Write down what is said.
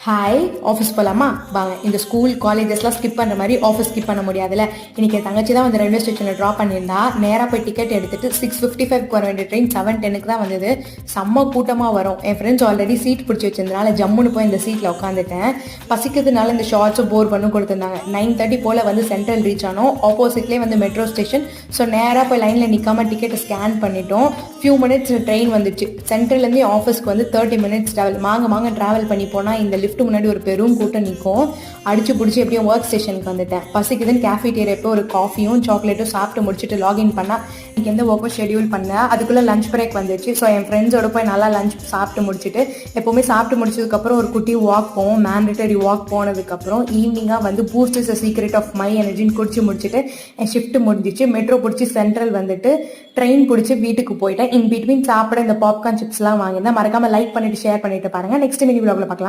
Hi, office போகலாமா? வாங்க. இந்த ஸ்கூல் காலேஜஸ்லாம் ஸ்கிப் பண்ணுற மாதிரி ஆஃபீஸ் ஸ்கிப் பண்ண முடியாதுல்ல. இன்னைக்கு என் தங்கச்சி தான் வந்து ரயில்வே ஸ்டேஷனில் ட்ராப் பண்ணியிருந்தா. நேராக போய் டிக்கெட் எடுத்துட்டு 6:55 வர வேண்டிய ட்ரெயின் 7:10 தான் வந்தது. செம்ம கூட்டமாக வரும். என் ஃப்ரெண்ட்ஸ் ஆல்ரெடி சீட் பிடிச்சி வச்சிருந்தனால ஜம்முன்னு போய் இந்த சீட்டில் உட்காந்துட்டேன். பசிக்கிறதுனால இந்த ஷார்ட்ஸும் போர் பண்ணி கொடுத்துருந்தாங்க. 9:30 போல் வந்து சென்ட்ரல் ரீச் ஆனோம். ஆப்போசிட்லேயே வந்து மெட்ரோ ஸ்டேஷன். ஸோ நேராக போய் லைனில் நிற்காம டிக்கெட்டை ஸ்கேன் பண்ணிட்டோம். ஃபியூ மினிட்ஸ் ட்ரெயின் வந்துச்சு. சென்ட்ரல்லேருந்து ஆஃபீஸ்க்கு வந்து 30 மினிட்ஸ் ட்ராவல். மாங்க ட்ராவல் பண்ணி போனால் இந்த லிஃப்ட் முன்னாடி ஒரு பெரும் கூட்டம் நிற்கும். அடிச்சு பிடிச்சி எப்படியும் ஒர்க் ஸ்டேஷனுக்கு வந்துட்டேன். பசிக்குதுன்னு கேஃபேட்டேரியா போய் ஒரு காஃபியும் சாக்லேட்டும் சாப்பிட்டு முடிச்சுட்டு லாகின் பண்ணால் எனக்கு எந்த ஒர்க்கும் ஷெடியூல் பண்ணேன். அதுக்குள்ளே லஞ்ச் பிரேக் வந்துச்சு. ஸோ என் ஃப்ரெண்ட்ஸோட போய் நல்லா லஞ்ச் சாப்பிட்டு முடிச்சுட்டு எப்போவுமே சாப்பிட்டு முடிச்சதுக்கப்புறம் ஒரு குட்டி வாக் போவோம். மேண்டட்டரி வாக் போனதுக்கப்புறம் ஈவினிங்காக வந்து boost is the secret of my எனர்ஜின்னு குடிச்சு முடிச்சுட்டு என் ஷிஃப்ட் முடிஞ்சிச்சு. மெட்ரோ பிடிச்சி சென்ட்ரல் வந்துட்டு ட்ரெயின் பிடிச்சி வீட்டுக்கு போயிட்டேன். இன் பிட்வீன் சாப்பிட இந்த பாப்கார்ன் சிப்ஸ்லாம் வாங்கியிருந்தேன். மறக்காமல் லைக் பண்ணிட்டு ஷேர் பண்ணிட்டு பாருங்கள். நெக்ஸ்ட் மினி விலாகில் பார்க்கலாம்.